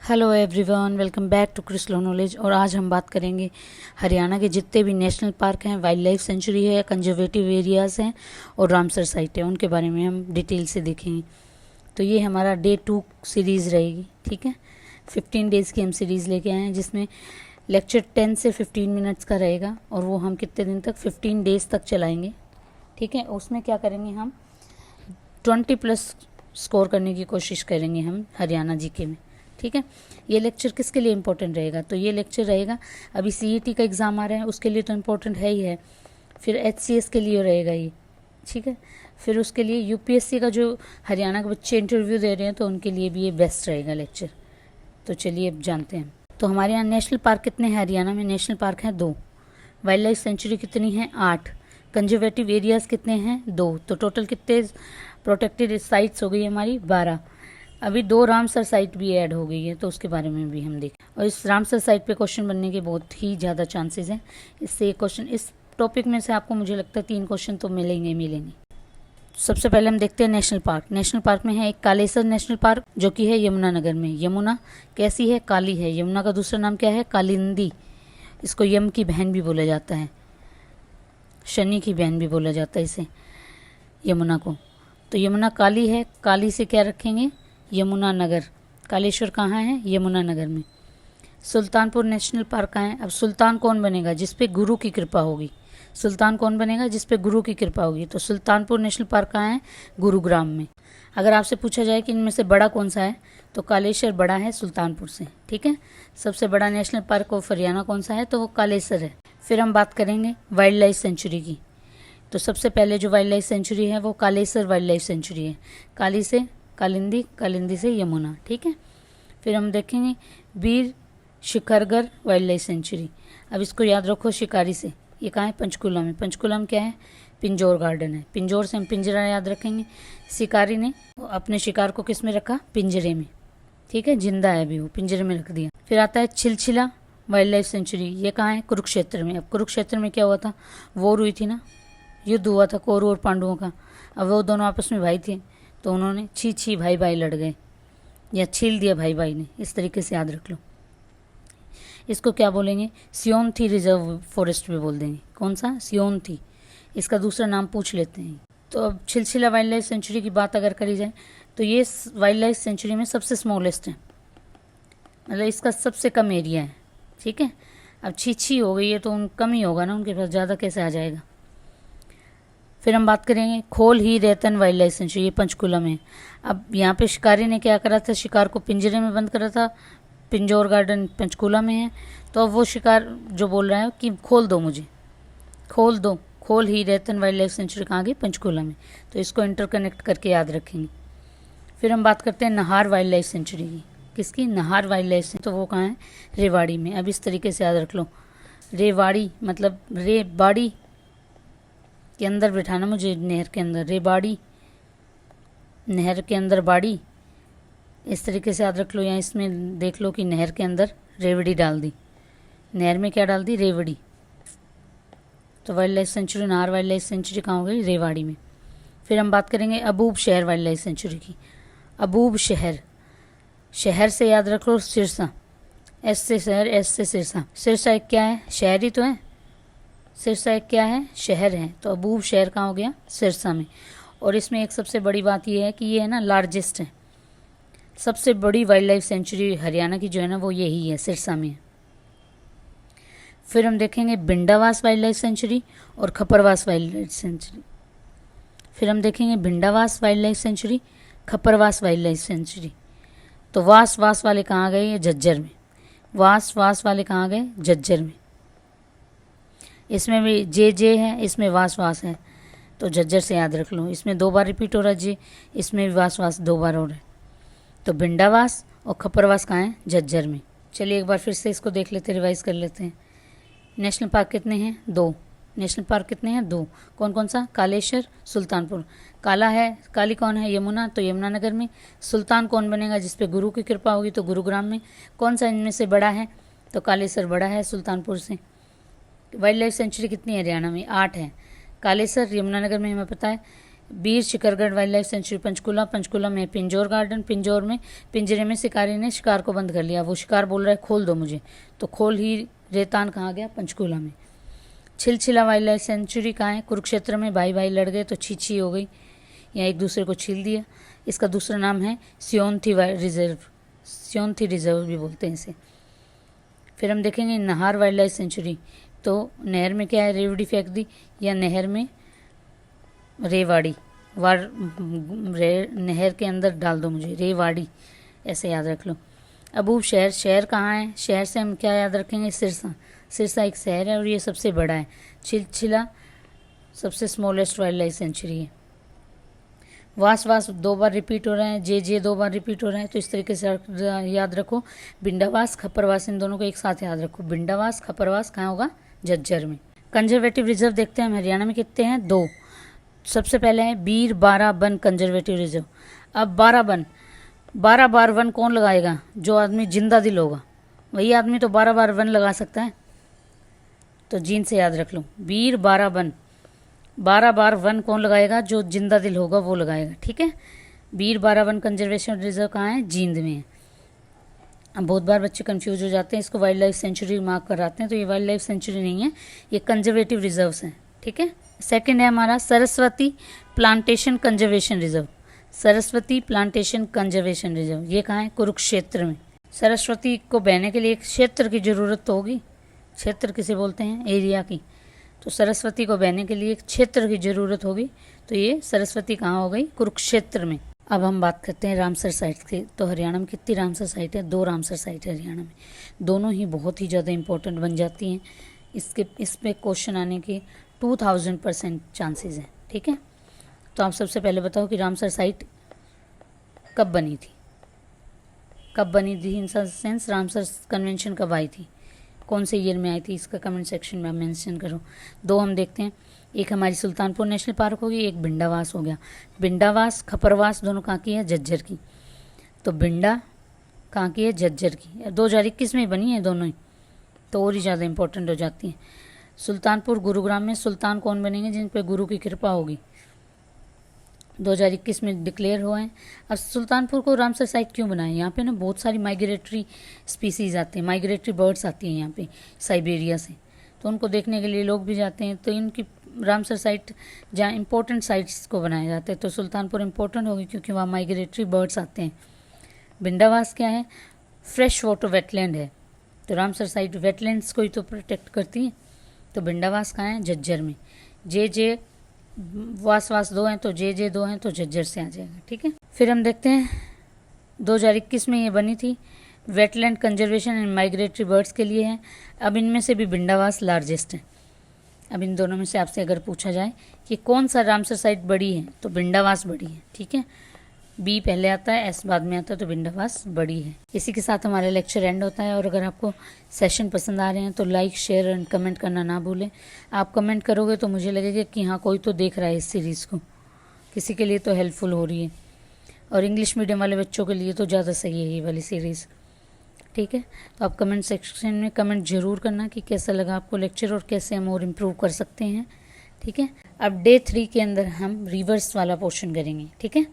Hello everyone, welcome back to क्रिस्लो knowledge. और आज हम बात करेंगे हरियाणा के जितने भी नेशनल पार्क हैं, वाइल्ड लाइफ सेंचुरी है, कंजर्वेटिव एरियाज़ हैं और रामसर साइट है, उनके बारे में हम डिटेल से देखेंगे। तो ये हमारा डे 2 सीरीज़ रहेगी, ठीक है। 15 डेज़ की हम सीरीज़ लेके आए हैं, जिसमें लेक्चर 10 से 15 मिनट्स का रहेगा और वो हम कितने दिन तक, 15 डेज़ तक चलाएँगे, ठीक है। उसमें क्या करेंगे, हम 20+ स्कोर करने की कोशिश करेंगे हम हरियाणा जीके में, ठीक है। ये लेक्चर किसके लिए इम्पोर्टेंट रहेगा? तो ये लेक्चर रहेगा, अभी सीईटी का एग्ज़ाम आ रहा है, उसके लिए तो इम्पोर्टेंट है ही है। फिर एचसीएस के लिए रहेगा ये, ठीक है। फिर उसके लिए यूपीएससी का जो हरियाणा के बच्चे इंटरव्यू दे रहे हैं, तो उनके लिए भी ये बेस्ट रहेगा लेक्चर। तो चलिए अब जानते हैं। तो हमारे यहाँ नेशनल पार्क कितने हैं? हरियाणा में नेशनल पार्क हैं 2। वाइल्ड लाइफ सेंचुरी कितनी है? 8। कंजर्वेटिव एरियाज़ कितने हैं? 2। तो टोटल कितने प्रोटेक्टेड साइट्स हो गई हमारी? 12। अभी 2 रामसर साइट भी ऐड हो गई है, तो उसके बारे में भी हम देखें। और इस रामसर साइट पे क्वेश्चन बनने के बहुत ही ज़्यादा चांसेस हैं। इससे क्वेश्चन, इस टॉपिक में से आपको मुझे लगता है 3 क्वेश्चन तो मिलेंगे। सबसे पहले हम देखते हैं नेशनल पार्क। नेशनल पार्क में है एक कालेसर नेशनल पार्क, जो कि है यमुनानगर में। यमुना कैसी है? काली है। यमुना का दूसरा नाम क्या है? कालिंदी। इसको यम की बहन भी बोला जाता है, शनि की बहन भी बोला जाता है इसे, यमुना को। तो यमुना काली है, काली से क्या रखेंगे? यमुनानगर। कालेश्वर कहाँ है? यमुनानगर में। सुल्तानपुर नेशनल पार्क कहाँ है? अब सुल्तान कौन बनेगा? जिस पे गुरु की कृपा होगी। सुल्तान कौन बनेगा? जिस पे गुरु की कृपा होगी। तो सुल्तानपुर नेशनल पार्क कहाँ है? गुरुग्राम में। अगर आपसे पूछा जाए कि इनमें से बड़ा कौन सा है, तो कालेश्वर बड़ा है सुल्तानपुर से, ठीक है। सबसे बड़ा नेशनल पार्क ऑफ हरियाणा कौन सा है? तो वो कालेश्वर है। फिर हम बात करेंगे वाइल्ड लाइफ सेंचुरी की। तो सबसे पहले जो वाइल्ड लाइफ सेंचुरी है वो कालेश्वर वाइल्ड लाइफ सेंचुरी है। काली से कालिंदी, कालिंदी से यमुना, ठीक है। फिर हम देखेंगे वीर शिखरगढ़ वाइल्ड लाइफ सेंचुरी। अब इसको याद रखो शिकारी से। ये कहाँ है? पंचकुला में। पंचकुला में क्या है? पिंजौर गार्डन है। पिंजौर से हम पिंजरा याद रखेंगे। शिकारी ने अपने शिकार को किस में रखा? पिंजरे में, ठीक है। जिंदा है अभी, वो पिंजरे में रख दिया। फिर आता है छिलछिला वाइल्ड लाइफ सेंचुरी। ये कहाँ है? कुरुक्षेत्र में। अब कुरुक्षेत्र में क्या हुआ था? वॉर हुई थी ना, युद्ध हुआ था कौरव और पांडवों का। अब वो दोनों आपस में भाई थे, तो उन्होंने छी भाई लड़ गए, या छील दिया भाई ने, इस तरीके से याद रख लो। इसको क्या बोलेंगे? सियोन-थी रिजर्व फॉरेस्ट भी बोल देंगे। कौन सा? सियोन-थी। इसका दूसरा नाम पूछ लेते हैं। तो अब छिलछिला वाइल्ड लाइफ सेंचुरी की बात अगर करी जाए, तो ये वाइल्ड लाइफ सेंचुरी में सबसे स्मॉलेस्ट है, मतलब इसका सबसे कम एरिया है, ठीक है। अब छी हो गई है तो कम ही होगा ना, उनके पास ज़्यादा कैसे आ जाएगा। फिर हम बात करेंगे खोल ही रेतन वाइल्ड लाइफ सेंचुरी। ये पंचकुला में। अब यहाँ पे शिकारी ने क्या करा था? शिकार को पिंजरे में बंद करा था। पिंजौर गार्डन पंचकुला में है। तो अब वो शिकार जो बोल रहा है कि खोल दो, मुझे खोल दो। खोल ही रेतन वाइल्ड लाइफ सेंचुरी कहाँ गई? पंचकुला में। तो इसको इंटरकनेक्ट करके याद रखेंगे। फिर हम बात करते हैं नाहर वाइल्ड लाइफ सेंचुरी की। किसकी? Nahar wild life sanctuary. तो वो कहाँ है? रेवाड़ी में। अब इस तरीके से याद रख लो, रेवाड़ी मतलब रेबाड़ी के अंदर बिठाना मुझे, नहर के अंदर रेबाड़ी, नहर के अंदर बाड़ी, इस तरीके से याद रख लो। या इसमें देख लो कि नहर के अंदर रेवड़ी डाल दी, नहर में क्या डाल दी? रेवड़ी। तो wild life sanctuary, Nahar wild life sanctuary कहाँ हो गई? रेवाड़ी में। फिर हम बात करेंगे अबूब शहर वाइल्ड लाइफ सेंचुरी की। अबूब शहर, शहर से याद रख लो सिरसा। एस से शहर, एस से सिरसा। सिरसा एक क्या है? शहर ही तो है। सिरसा एक क्या है? शहर है। तो अबूब शहर कहाँ हो गया? सिरसा में। और इसमें एक सबसे बड़ी बात यह है कि ये है ना, लार्जेस्ट है। सबसे बड़ी वाइल्ड लाइफ सेंचुरी हरियाणा की जो है ना, वो यही है, सिरसा में है। फिर हम देखेंगे भिंडावास वाइल्ड लाइफ सेंचुरी और खपरवास वाइल्ड लाइफ सेंचुरी। फिर हम देखेंगे Bhindawas wildlife sanctuary, Khaparwas wildlife sanctuary. तो वास वाले कहाँ गए? ये झज्जर में। वास वाले कहाँ गए? झज्जर में। इसमें भी जे है, इसमें वास है, तो झज्जर से याद रख लो। इसमें 2 बार रिपीट हो रहा है जे, इसमें भी वास 2 बार हो रहा है। तो भिंडावास और खपरवास कहाँ है? झज्जर में। चलिए एक बार फिर से इसको देख लेते, रिवाइज कर लेते हैं। नेशनल पार्क कितने हैं? 2। नेशनल पार्क कितने हैं? 2। कौन कौन सा? कालेश्वर, सुल्तानपुर। काला है, काली कौन है? यमुना, तो यमुनानगर में। सुल्तान कौन बनेगा? जिस पे गुरु की कृपा होगी, तो गुरुग्राम में। कौन सा इनमें से बड़ा है? तो कालेश्वर बड़ा है सुल्तानपुर से। वाइल्ड लाइफ सेंचुरी कितनी है हरियाणा में? 8 है। कालेसर यमुनानगर में हमें पता है, Bir Shikargarh wildlife sanctuary Panchkula, Panchkula में पिंजौर गार्डन, पिंजौर में पिंजरे में शिकारी ने शिकार को बंद कर लिया, वो शिकार बोल रहा है खोल दो मुझे, तो खोल ही रेतान कहाँ गया, पंचकुला में। छिलछिला वाइल्ड लाइफ सेंचुरी कहाँ है, कुरुक्षेत्र में। भाई भाई लड़ गए तो छी हो गई, यहाँ एक दूसरे को छील दिया। इसका दूसरा नाम है सियोंथी रिजर्व, सियोंथी रिजर्व भी बोलते हैं इसे। फिर हम देखेंगे नाहर वाइल्ड लाइफ सेंचुरी, तो नहर में क्या है, रेवड़ी फेंक दी, या नहर में रेवाड़ी, नहर के अंदर डाल दो मुझे, रेवाड़ी, ऐसे याद रख लो। अबूब शहर, शहर कहाँ है, शहर से हम क्या याद रखेंगे, सिरसा, सिरसा एक शहर है और ये सबसे बड़ा है। छिलछिला सबसे स्मॉलेस्ट वाइल्ड लाइफ सेंचुरी है। वास वास 2 बार रिपीट हो रहा है, जे 2 बार रिपीट हो रहा है, तो इस तरीके से याद रखो। बिंडावास खपरवास, इन दोनों को एक साथ याद रखो। बिंडावास खपरवास कहाँ होगा, झज्जर में। कंजर्वेटिव रिजर्व देखते हैं हम हरियाणा में कितने हैं, 2। सबसे पहले है बीर बारा वन कंजर्वेटिव रिजर्व। अब 12 वन, 12 बार वन कौन लगाएगा, जो आदमी जिंदा दिल होगा, वही आदमी तो 12 बार वन लगा सकता है, तो जीन से याद रख लो। बीर 12 वन, 12 बार वन कौन लगाएगा, जो जिंदा दिल होगा वो लगाएगा, ठीक है। बीर 12 वन कंजर्वेशन रिजर्व कहाँ है, जींद में है। अब बहुत बार बच्चे कंफ्यूज हो जाते हैं, इसको वाइल्ड लाइफ सेंचुरी मार्क कराते हैं, तो ये वाइल्ड लाइफ सेंचुरी नहीं है, ये कंजर्वेटिव रिजर्व्स हैं, ठीक है। सेकंड है हमारा Saraswati plantation conservation reserve, Saraswati plantation conservation reserve, ये कहाँ है, कुरुक्षेत्र में। सरस्वती को बहने के लिए एक क्षेत्र की जरूरत तो होगी, क्षेत्र किसे बोलते हैं, एरिया की, तो सरस्वती को बहने के लिए एक क्षेत्र की जरूरत होगी, तो ये सरस्वती कहाँ हो गई, कुरुक्षेत्र में। अब हम बात करते हैं रामसर साइट की, तो हरियाणा में कितनी रामसर साइट है, 2 रामसर साइट है हरियाणा में, दोनों ही बहुत ही ज़्यादा इंपॉर्टेंट बन जाती हैं। इस पे क्वेश्चन आने की 2000% चांसेस हैं, ठीक है। तो आप सबसे पहले बताओ कि रामसर साइट कब बनी थी, कब बनी थी इन सेंस रामसर कन्वेंशन कब आई थी, कौन से ईयर में आई थी, इसका कमेंट सेक्शन में आप मेंशन करो। 2 हम देखते हैं, एक हमारी सुल्तानपुर नेशनल पार्क होगी, एक बिंडावास हो गया। बिंडावास खपरवास दोनों कहाँ की है, झज्जर की, तो बिंडा कहाँ की है, झज्जर की, 2021 में बनी है दोनों ही, तो और ही ज़्यादा इंपॉर्टेंट हो जाती है। सुल्तानपुर गुरुग्राम में सुल्तान कौन बनेंगे, जिन पे गुरु की कृपा होगी, 2021 में डिक्लेयर हुआ है। अब सुल्तानपुर को रामसर साइट क्यों बनाया, यहाँ पे ना बहुत सारी माइग्रेटरी स्पीसीज़ आते हैं, माइग्रेटरी बर्ड्स आती हैं यहाँ पे साइबेरिया से, तो उनको देखने के लिए लोग भी जाते हैं, तो इनकी रामसर साइट जहाँ इंपॉर्टेंट साइट्स को बनाए जाते हैं, तो सुल्तानपुर इंपॉर्टेंट होगी क्योंकि वहाँ माइग्रेटरी बर्ड्स आते हैं। बिंडावास क्या है, फ्रेश वाटर वेटलैंड है, तो रामसर साइट वेटलैंड्स को ही तो प्रोटेक्ट करती है, तो बिंडावास कहाँ है, झज्जर में। जे वास 2 हैं, तो जे 2 हैं, तो झज्जर से आ जाएगा, ठीक है। फिर हम देखते हैं 2021 में ये बनी थी, wetland conservation and migratory birds के लिए है। अब इनमें से भी बिंडावास लार्जेस्ट है। अब इन दोनों में से आपसे अगर पूछा जाए कि कौन सा रामसर साइट बड़ी है, तो बिंडावास बड़ी है, ठीक है। बी पहले आता है, एस बाद में आता है, तो बिंडावास बड़ी है। इसी के साथ हमारा लेक्चर एंड होता है, और अगर आपको सेशन पसंद आ रहे हैं तो लाइक शेयर एंड कमेंट करना ना भूलें। आप कमेंट करोगे तो मुझे लगेगा कि हाँ कोई तो देख रहा है इस सीरीज़ को, किसी के लिए तो हेल्पफुल हो रही है, और इंग्लिश मीडियम वाले बच्चों के लिए तो ज़्यादा सही है ये वाली सीरीज़, ठीक है। तो आप कमेंट सेक्शन में कमेंट जरूर करना कि कैसा लगा आपको लेक्चर और कैसे हम और इम्प्रूव कर सकते हैं, ठीक है। अब डे 3 के अंदर हम रिवर्स वाला पोर्शन करेंगे, ठीक है।